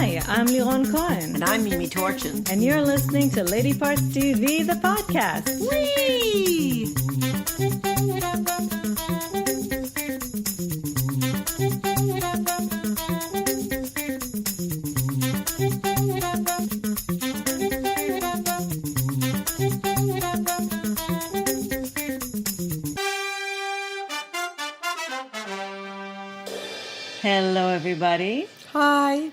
Hi, I'm Liron Cohen. And I'm Mimi Torchin. And you're listening to Lady Parts TV, the podcast. Whee! Hello, everybody. Hi.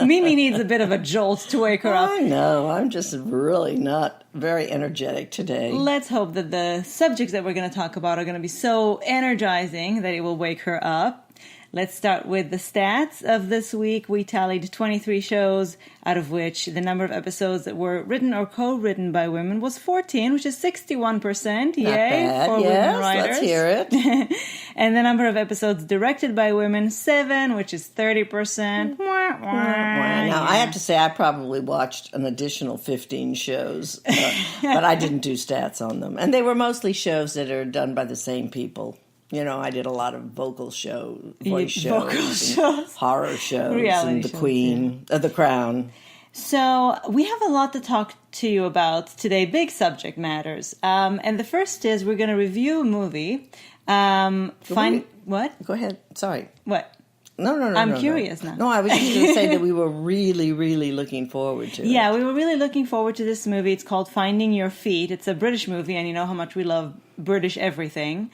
Mimi needs a bit of a jolt to wake her up. I know. I'm just really not very energetic today. Let's hope that the subjects that we're going to talk about are going to be so energizing that it will wake her up. Let's start with the stats of this week. We tallied 23 shows, out of which the number of episodes that were written or co-written by women was 14, which is 61%. Yay, bad. for Yes, women writers. let's hear it. And the number of episodes directed by women, 7, which is 30%. Now, I have to say I probably watched an additional 15 shows, but I didn't do stats on them. And they were mostly shows that are done by the same people. You know, I did a lot of voice shows, horror shows, reality and The shows, Queen, The Crown. So we have a lot to talk to you about today, big subject matters. And the first is we're going to review a movie. What? Go ahead. Sorry. What? No. I'm curious now. No, I was just going to say that we were really, really looking forward to it. Yeah, we were really looking forward to this movie. It's called Finding Your Feet. It's a British movie, and you know how much we love British everything.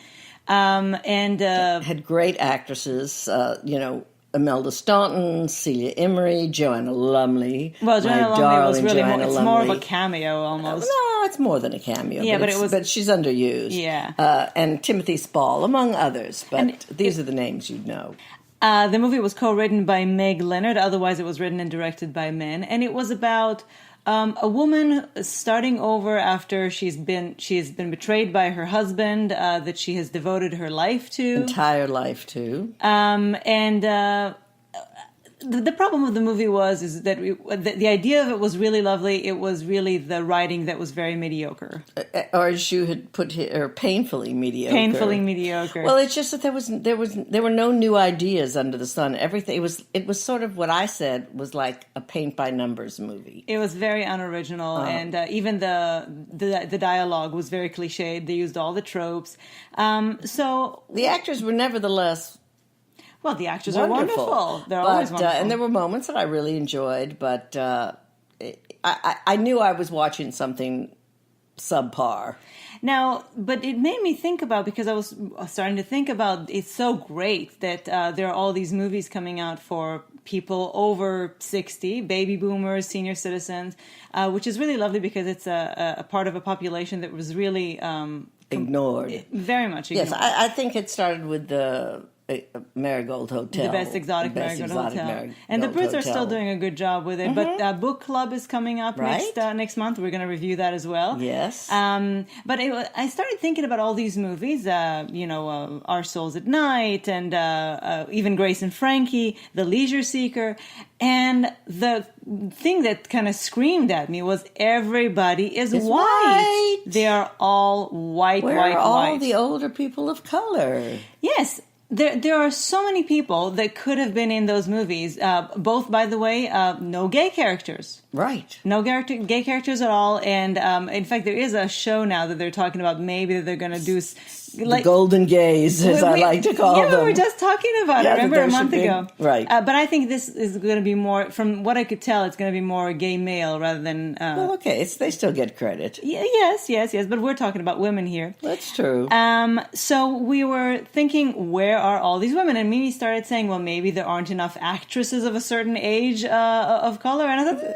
Had great actresses, Imelda Staunton, Celia Imrie, Joanna Lumley. Well, Joanna Lumley was really more of a cameo almost. No, it's more than a cameo. Yeah, but she's underused. Yeah. And Timothy Spall, among others. But these are the names you'd know. The movie was co-written by Meg Leonard. Otherwise, it was written and directed by men. And it was about a woman starting over after she's been betrayed by her husband that she has devoted her life to. Entire life to. The problem with the movie is that the idea of it was really lovely. It was really the writing that was very mediocre. Or as you had put here, painfully mediocre. Painfully mediocre. Well, it's just that there were no new ideas under the sun. Everything it was sort of what I said was like a paint by numbers movie. It was very unoriginal, and even the dialogue was very cliched. They used all the tropes. So the actors were nevertheless. Well, the actors are wonderful. They're always wonderful. And there were moments that I really enjoyed, but I knew I was watching something subpar. Now, but it made me think about, because I was starting to think about, it's so great that there are all these movies coming out for people over 60, baby boomers, senior citizens, which is really lovely because it's a part of a population that was really ignored. Very much ignored. Yes, I think it started with the Marigold Hotel. The best exotic Marigold Hotel. And the Brits are still doing a good job with it. Mm-hmm. But Book Club is coming up next month. We're going to review that as well. Yes. But I started thinking about all these movies, Our Souls at Night, and even Grace and Frankie, The Leisure Seeker. And the thing that kind of screamed at me was everybody is white. They are all white, Where white, are all white. the older people of color? Yes. There are so many people that could have been in those movies. Both, by the way, no gay characters. Right. No gay characters at all. And in fact, there is a show now that they're talking about maybe that they're going to do... the golden gays, as I like to call them. Yeah, we were just talking about it, remember, a month ago. Right. But I think this is going to be more, from what I could tell, it's going to be more gay male rather than... well, okay, they still get credit. Yes, but we're talking about women here. That's true. So we were thinking, where are all these women? And Mimi started saying, well, maybe there aren't enough actresses of a certain age of color. And I thought, no!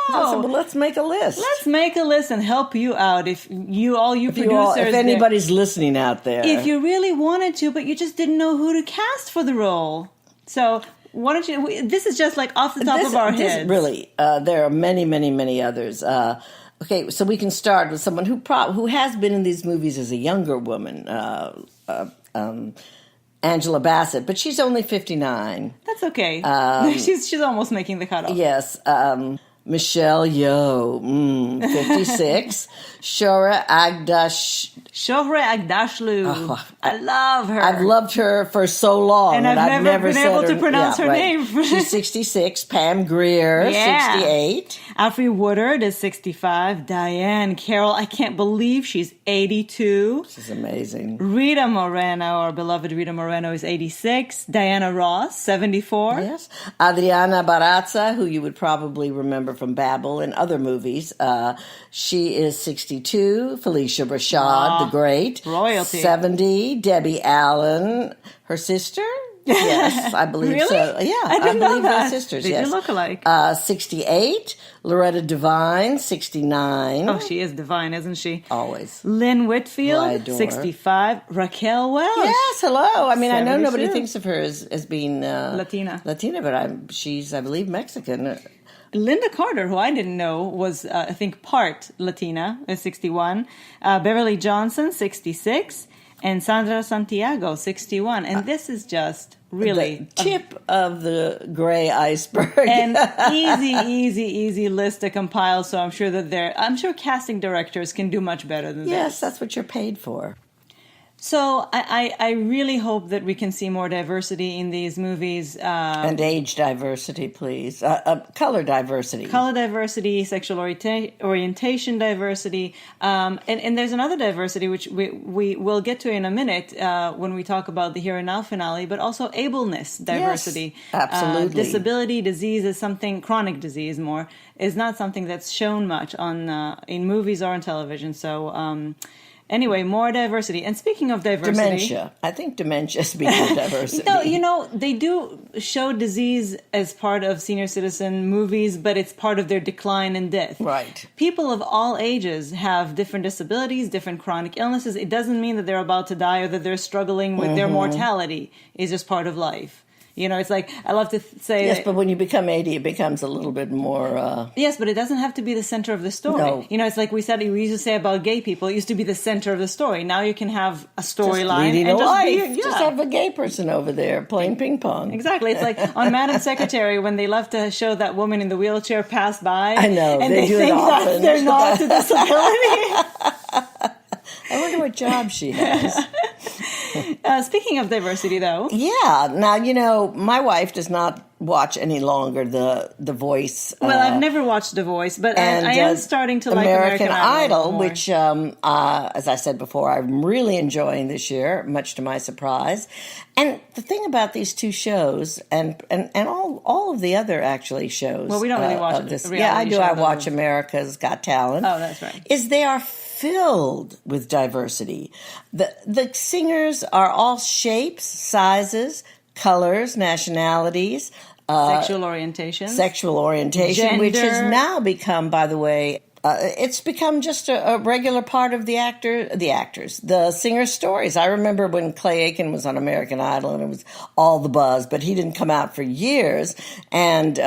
Well, let's make a list. Let's make a list and help you out. If anybody's listening out there. If you really wanted to, but you just didn't know who to cast for the role. So why don't you... This is just like off the top of our heads. Really, there are many, many, many others. Okay, so we can start with someone who has been in these movies as a younger woman, Angela Bassett, but she's only 59. That's okay. She's almost making the cutoff. Yes. Michelle Yeoh, 56. Shohreh Aghdashloo. Oh, I love her. I've loved her for so long. And I've never been able to pronounce her name. She's 66. Pam Grier, 68. Alfre Woodard is 65. Diane Carroll, I can't believe she's 82. She's amazing. Rita Moreno, our beloved Rita Moreno, is 86. Diana Ross, 74. Yes. Adriana Barraza, who you would probably remember from Babel and other movies. She is 62. Felicia Rashad, the great. Royalty. 70. Debbie Allen, her sister? Yes, I believe Really? so. Yeah, I didn't know believe that. they're sisters. They yes. do look alike. 68. Loretta Devine, 69. Oh, she is divine, isn't she? Always. Lynn I Whitfield, adore her. 65. Raquel Welch. Yes, hello. I mean, I know 72. nobody thinks of her as being Latina, but she's, I believe, Mexican. Linda Carter, who I didn't know was, I think, part Latina, is 61. Beverly Johnson, 66. And Sandra Santiago, 61. And this is just really the tip of the gray iceberg. an easy list to compile. So I'm sure casting directors can do much better than this. Yes, that's what you're paid for. So I really hope that we can see more diversity in these movies. And age diversity, please. Color diversity. Color diversity, sexual orientation diversity. And there's another diversity, which we will get to in a minute when we talk about the Here and Now finale, but also ableness diversity. Yes, absolutely. Disability, disease is something, chronic disease more, is not something that's shown much on in movies or on television. So... Anyway, more diversity. And speaking of diversity... Dementia. I think dementia speaks of diversity. They do show disease as part of senior citizen movies, but it's part of their decline and death. Right. People of all ages have different disabilities, different chronic illnesses. It doesn't mean that they're about to die or that they're struggling with their mortality. It's just part of life. It's like, I love to say... Yes, but when you become 80, it becomes a little bit more... Yes, but it doesn't have to be the center of the story. No. It's like we used to say about gay people, it used to be the center of the story. Now you can have a storyline and just just have a gay person over there playing ping pong. Exactly. It's like on Madam Secretary when they love to show that woman in the wheelchair pass by. I know. And they do think it often. that's their nod to disability. I wonder what job she has. Speaking of diversity, though. Yeah. Now, my wife does not watch any longer the Voice. Well, I've never watched The Voice, but I am starting to like American Idol more. Which, as I said before, I'm really enjoying this year, much to my surprise. And the thing about these two shows, and all of the other actually shows. Well, we don't really watch this. Yeah, I do. I watch America's Got Talent. Oh, that's right. Is they are filled with diversity. The singers are all shapes, sizes, colors, nationalities, sexual orientation, gender. Which has now become, by the way, it's become just a regular part of the singers' stories. I remember when Clay Aiken was on American Idol, and it was all the buzz, but he didn't come out for years, and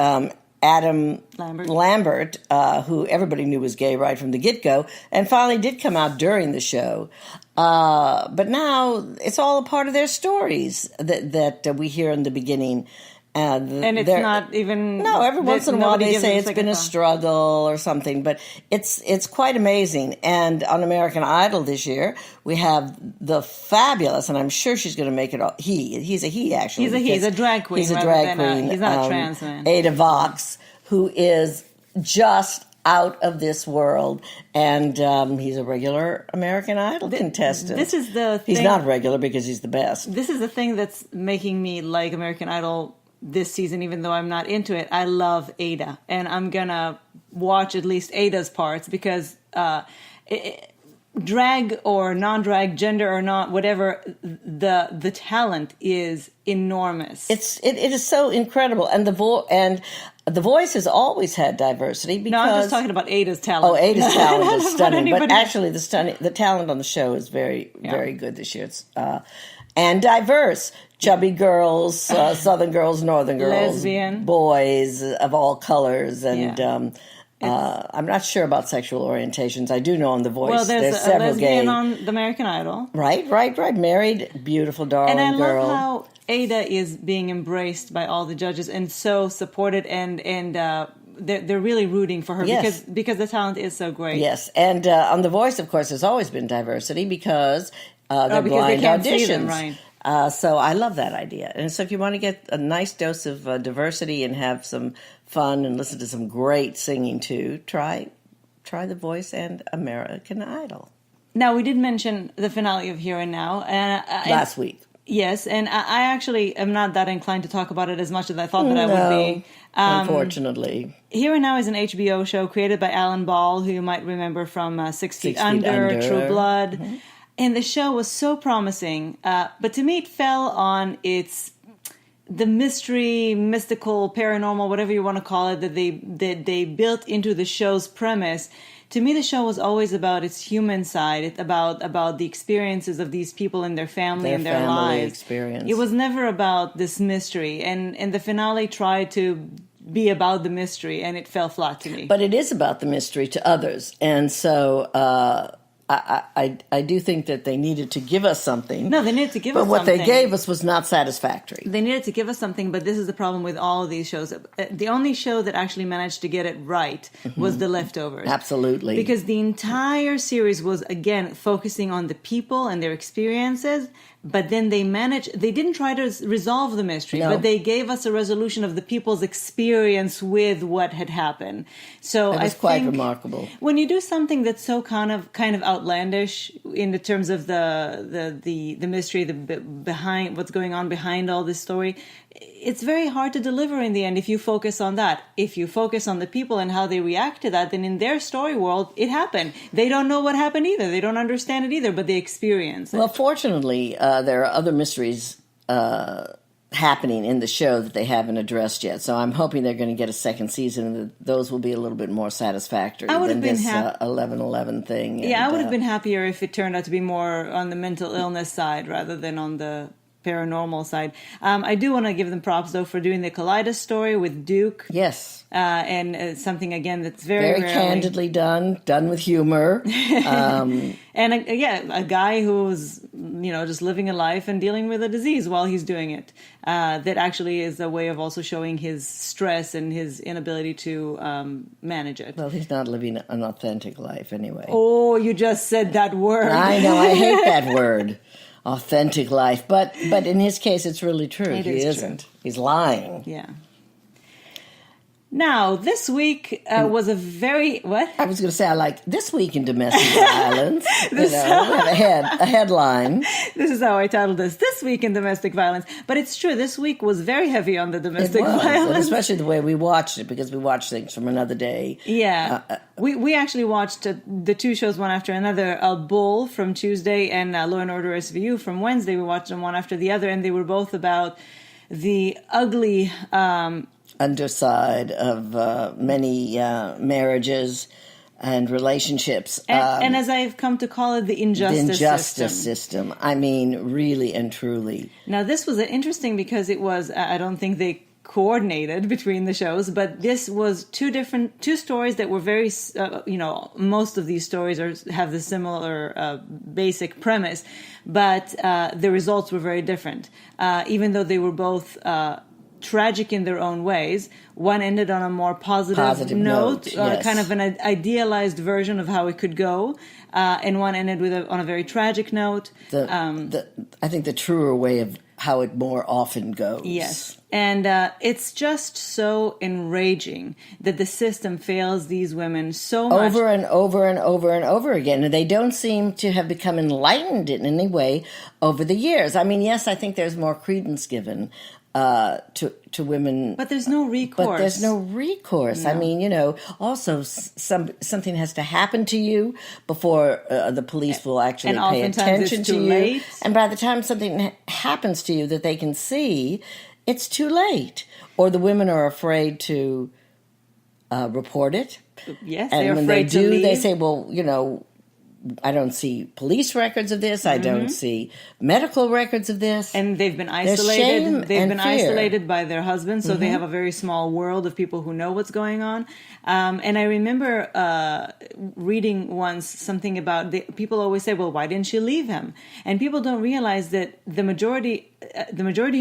Adam Lambert, who everybody knew was gay right from the get-go, and finally did come out during the show. But now it's all a part of their stories that we hear in the beginning. And it's not even... No, every once in a while they say it's been a struggle or something, but it's quite amazing. And on American Idol this year, we have the fabulous, and I'm sure she's going to make it all... He's a he, actually. He's a drag queen. He's a drag queen. He's not a trans man. Ada Vox, who is just out of this world, and he's a regular American Idol contestant. This is the thing. He's not regular because he's the best. This is the thing that's making me like American Idol this season, even though I'm not into it. I love Ada, and I'm gonna watch at least Ada's parts because drag or non-drag, gender or not, whatever, the talent is enormous. It is so incredible, and the Voice has always had diversity. Because, no, I'm just talking about Ada's talent. Oh, Ada's talent is stunning, but actually the talent on the show is very good this year. It's and diverse. Chubby girls, Southern girls, Northern girls, lesbian boys of all colors, and I'm not sure about sexual orientations. I do know on The Voice well, there's several lesbian gay on the American Idol. Right. Married, beautiful, darling girl. And I girl. love how Ada is being embraced by all the judges and so supported and they're really rooting for her because the talent is so great. Yes, and on The Voice, of course, there's always been diversity because they're blind they can't auditions. see them, right. So I love that idea. And so if you want to get a nice dose of diversity and have some fun and listen to some great singing too, try The Voice and American Idol. Now, we did mention the finale of Here and Now. Last week. Yes, and I actually am not that inclined to talk about it as much as I thought that I would be. Unfortunately. Here and Now is an HBO show created by Alan Ball, who you might remember from 6 Feet Under, True Blood. Mm-hmm. And the show was so promising, but to me it fell on the mystery, mystical, paranormal, whatever you want to call it, that they built into the show's premise. To me, the show was always about its human side. It's about the experiences of these people and their family and their lives. Experience. It was never about this mystery. And the finale tried to be about the mystery, and it fell flat to me. But it is about the mystery to others. And so I do think that they needed to give us something. No, they needed to give us something. But what they gave us was not satisfactory. They needed to give us something, but this is the problem with all of these shows. The only show that actually managed to get it right was The Leftovers. Absolutely. Because the entire series was, again, focusing on the people and their experiences, but then they didn't try to resolve the mystery, but they gave us a resolution of the people's experience with what had happened. So it was quite remarkable. When you do something that's so kind of outlandish in the terms of the mystery, behind what's going on behind all this story, it's very hard to deliver in the end if you focus on that. If you focus on the people and how they react to that, then in their story world, it happened. They don't know what happened either. They don't understand it either, but they experience it. Well, fortunately, there are other mysteries happening in the show that they haven't addressed yet. So I'm hoping they're going to get a second season and that those will be a little bit more satisfactory than this 11-11 thing. Yeah, I would have been happier if it turned out to be more on the mental illness side rather than on the paranormal side. I do want to give them props, though, for doing the Kaleidos story with Duke. Yes. And something, again, that's very candidly done with humor. And, a guy who's, just living a life and dealing with a disease while he's doing it. That actually is a way of also showing his stress and his inability to manage it. Well, he's not living an authentic life anyway. Oh, you just said that word. I know, I hate that word. Authentic life, but in his case, it's really true. He isn't. True. He's lying. Yeah. Now, this week was a very what? I was going to say this week in domestic violence. We have a headline. This is how I titled this. This week in domestic violence, but it's true. This week was very heavy on the domestic violence, and especially the way we watched it because we watched things from another day. Yeah, we actually watched the two shows one after another. Bull from Tuesday and Law and Order SVU from Wednesday. We watched them one after the other, and they were both about the ugly underside of many marriages and relationships. And as I've come to call it, the injustice system. I mean, really and truly. Now, this was interesting because it was, I don't think they coordinated between the shows, but this was two stories that were very, most of these stories have the similar basic premise, but the results were very different. Even though they were both tragic in their own ways. One ended on a more positive note, yes. Kind of an idealized version of how it could go, and one ended on a very tragic note. I think the truer way of how it more often goes. Yes. And it's just so enraging that the system fails these women so much. Over and over and over and over again. And they don't seem to have become enlightened in any way over the years. I mean, yes, I think there's more credence given to women. But there's no recourse. No. I mean, also something has to happen to you before the police will actually pay attention to you. Late. And by the time something happens to you that they can see, it's too late. Or the women are afraid to report it. Yes, and they're when afraid they do, to leave. they say, well, I don't see police records of this. I don't see medical records of this. And they've been isolated. They've been fear. Isolated by their husbands, so they have a very small world of people who know what's going on. And I remember reading once something about people always say, "Well, why didn't she leave him?" And people don't realize that the majority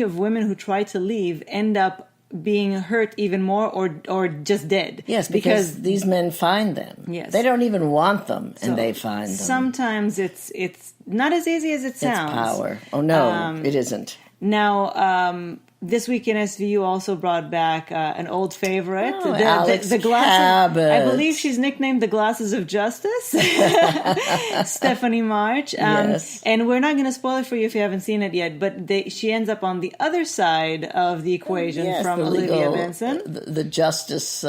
of women who try to leave end up being hurt even more or just dead. Yes, because these men find them. Yes. They don't even want them, and they find them. Sometimes it's not as easy as it sounds. It's power. Oh, no, it isn't. Now, this week in SVU also brought back an old favorite, Alex the glasses. Cabot. I believe she's nicknamed the Glasses of Justice, Stephanie March. Yes. And we're not going to spoil it for you if you haven't seen it yet, but she ends up on the other side of the equation from Olivia Benson. The justice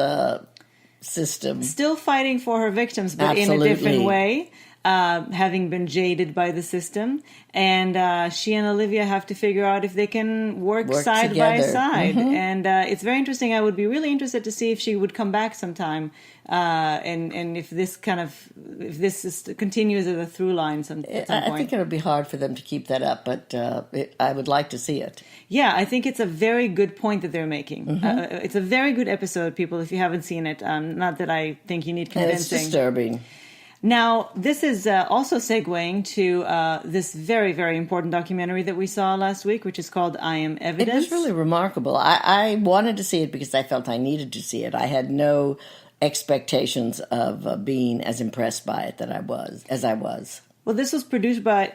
system. Still fighting for her victims, but Absolutely. in a different way. Having been jaded by the system, and she and Olivia have to figure out if they can work side together. by side. Mm-hmm. And it's very interesting. I would be really interested to see if she would come back sometime, and if this continues as a through line at some point. I think it would be hard for them to keep that up, but I would like to see it. Yeah, I think it's a very good point that they're making. Mm-hmm. It's a very good episode, people. If you haven't seen it, not that I think you need convincing. It's disturbing. Now, this is also segueing to this very, very important documentary that we saw last week, which is called I Am Evidence. It was really remarkable. I wanted to see it because I felt I needed to see it. I had no expectations of being as impressed by it as I was. Well, this was produced by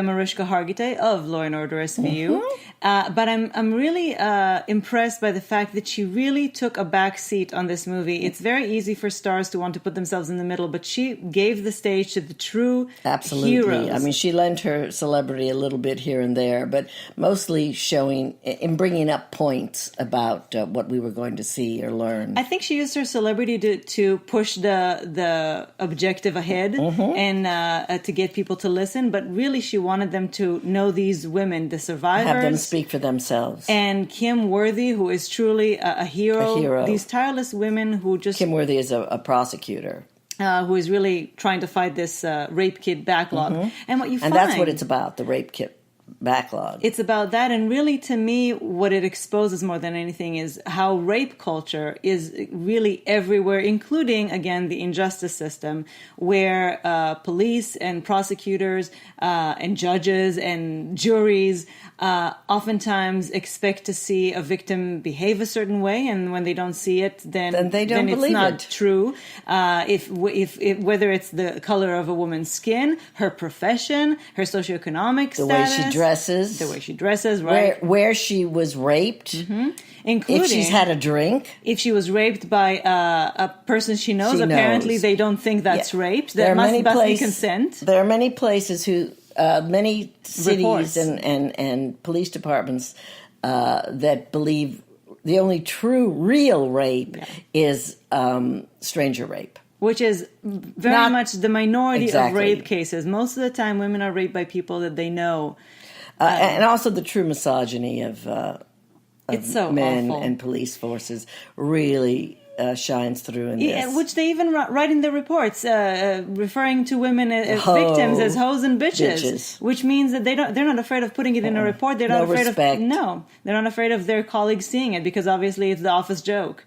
Mariska Hargitay of Law & Order SVU, but I'm really impressed by the fact that she really took a back seat on this movie. It's very easy for stars to want to put themselves in the middle, but she gave the stage to the true heroes. I mean, she lent her celebrity a little bit here and there, but mostly showing in bringing up points about what we were going to see or learn. I think she used her celebrity to push the objective ahead and to get people to listen, but really she wanted them to know these women, the survivors. Have them speak for themselves. And Kim Worthy, who is truly a hero. A hero. These tireless women who just... Kim Worthy is a prosecutor. Who is really trying to fight this rape kit backlog. And what you find... And that's what it's about, the rape kit backlog. It's about that, and really to me what it exposes more than anything is how rape culture is really everywhere, including again the injustice system, where police and prosecutors and judges and juries oftentwhether expect to see a victim behave a certain way, and when they don't see it, then they don't believe it's not it. True. If whether it's the color of a woman's skin, her profession, her socioeconomic status, the way she dresses, right? Where she was raped, including if she's had a drink, if she was raped by a person she knows. Apparently, they don't think that's rape. There must be consent. There are many places who. Many cities Reports. and police departments that believe the only true, real rape is stranger rape. Which is very much the minority exactly. of rape cases. Most of the time, women are raped by people that they know. And also the true misogyny of it's so men awful. and police forces really shines through in this. Which they even write in the reports, referring to women as victims as hoes and bitches, which means that they're not afraid of putting it in a report. They're not afraid respect. they're not afraid of their colleagues seeing it, because obviously it's the office joke.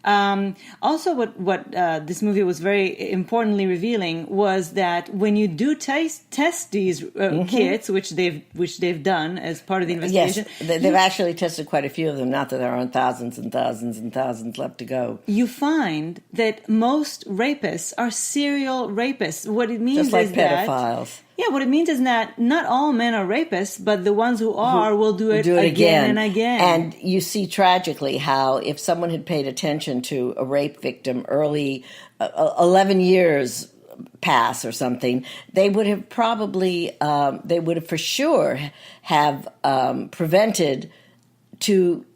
Also, what this movie was very importantly revealing was that when you do test these kits, which they've done as part of the investigation, yes, they've actually tested quite a few of them. Not that there aren't thousands and thousands and thousands left to go. You find that most rapists are serial rapists. What it means just like is pedophiles. Yeah, what it means is that not all men are rapists, but the ones who are will do it again and again. And you see tragically how if someone had paid attention to a rape victim early, 11 years pass or something, they would have probably, for sure have prevented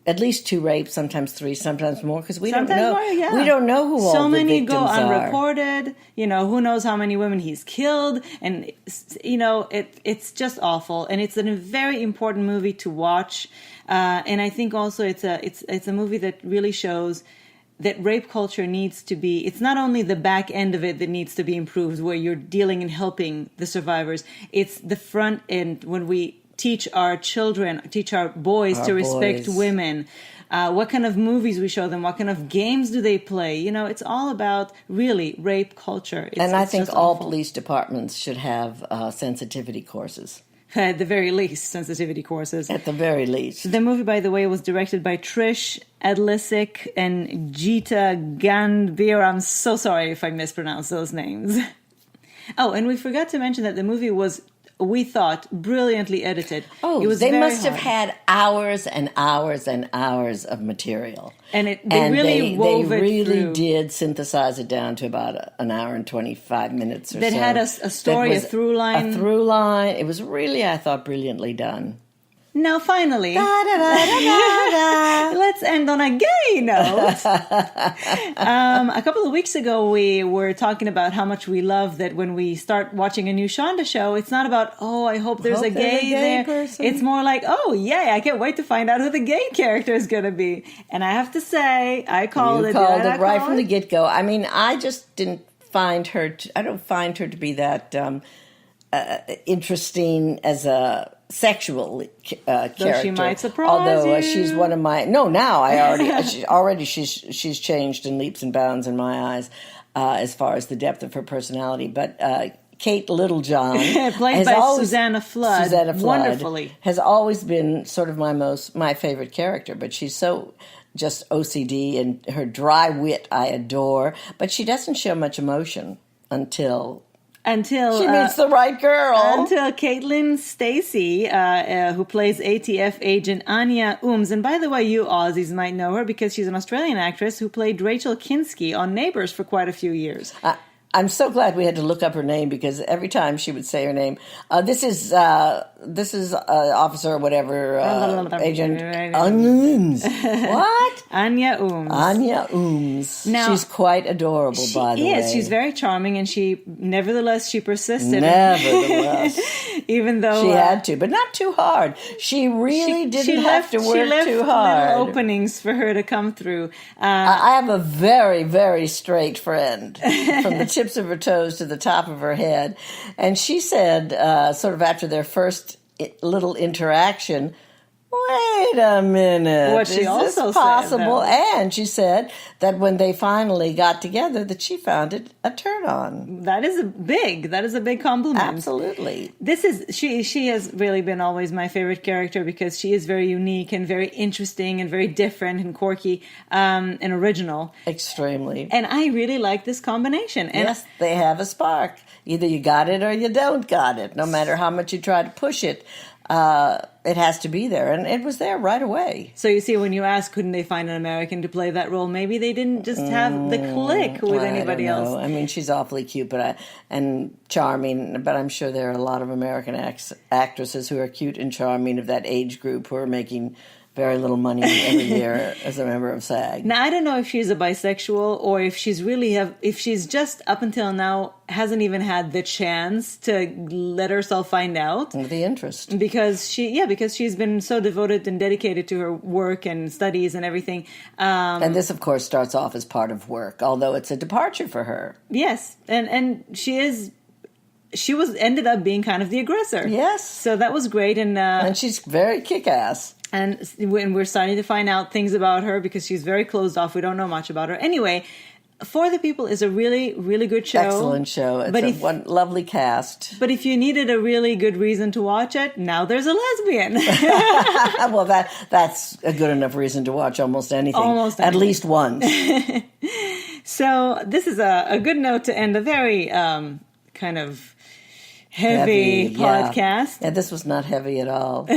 at least two rapes, sometimes three, sometimes more, because we don't know. We don't know who all the victims are. So many go unreported. Who knows how many women he's killed, and it's just awful. And it's a very important movie to watch. And I think also it's a movie that really shows that rape culture needs to be. It's not only the back end of it that needs to be improved, where you're dealing and helping the survivors. It's the front end when we teach our boys to respect women, what kind of movies we show them, what kind of games do they play. It's all about really rape culture. And I think all police departments should have sensitivity courses. At the very least, sensitivity courses. At the very least. The movie, by the way, was directed by Trish Adlisic and Geeta Gandhir. I'm so sorry if I mispronounced those names. Oh, and we forgot to mention that the movie was, we thought, brilliantly edited. Oh, it was they very must have hard. had hours and hours and hours of material. And they really did synthesize it down to about an hour and 25 minutes or so. That had a story, a through line. A through line. It was really, I thought, brilliantly done. Now, finally, Da, da, da, da, da. let's end on a gay note. A couple of weeks ago, we were talking about how much we love that when we start watching a new Shonda show, it's not about, oh, I hope there's a gay there. Person. It's more like, oh, yay, I can't wait to find out who the gay character is going to be. And I have to say, I called it. You called it right from the get-go. I mean, I just didn't find her, I don't find her to be that interesting as a sexual character. Though she might surprise Although you. She's one of my she's changed in leaps and bounds in my eyes as far as the depth of her personality. But Kate Littlejohn, played by Susanna Flood, wonderfully, has always been sort of my favorite character. But she's so just OCD, and her dry wit I adore. But she doesn't show much emotion until she meets the right girl. Until Caitlin Stacey, who plays ATF agent Anya Ooms. And by the way, you Aussies might know her because she's an Australian actress who played Rachel Kinski on Neighbours for quite a few years. I'm so glad we had to look up her name because every time she would say her name, this is officer or whatever, agent Ooms. What? Anya Ooms. Anya Ooms. Now, she's quite adorable, by the way. She is. She's very charming, and she persisted. Nevertheless. Even though she had to, but not too hard. She really didn't have to work too hard. Little openings for her to come through. I have a very, very straight friend from the tips of her toes to the top of her head. And she said, sort of after their first little interaction, wait a minute. What she also said, possible? Though. And she said that when they finally got together, that she found it a turn on. That is a big compliment. Absolutely. She has really been always my favorite character because she is very unique and very interesting and very different and quirky and original. Extremely. And I really like this combination. And yes, they have a spark. Either you got it or you don't got it. No matter how much you try to push it. It has to be there, and it was there right away. So you see, when you ask, couldn't they find an American to play that role? Maybe they didn't just have the click with anybody else. I mean, she's awfully cute, and charming. But I'm sure there are a lot of American actresses who are cute and charming of that age group who are making very little money every year as a member of SAG. Now, I don't know if she's a bisexual or if she's just up until now hasn't even had the chance to let herself find out. The interest. Because she's been so devoted and dedicated to her work and studies and everything. And this, of course, starts off as part of work, although it's a departure for her. Yes, and she ended up being kind of the aggressor. Yes. So that was great. And she's very kick-ass. And when we're starting to find out things about her because she's very closed off. We don't know much about her. Anyway, For the People is a really, really good show. Excellent show. It's one lovely cast. But if you needed a really good reason to watch it, now there's a lesbian. Well, that's a good enough reason to watch almost anything. At least once. So this is a good note to end a very kind of heavy podcast. Yeah, this was not heavy at all.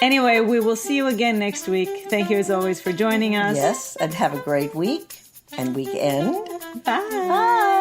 Anyway, we will see you again next week. Thank you as always for joining us. Yes, and have a great week and weekend. Bye. Bye.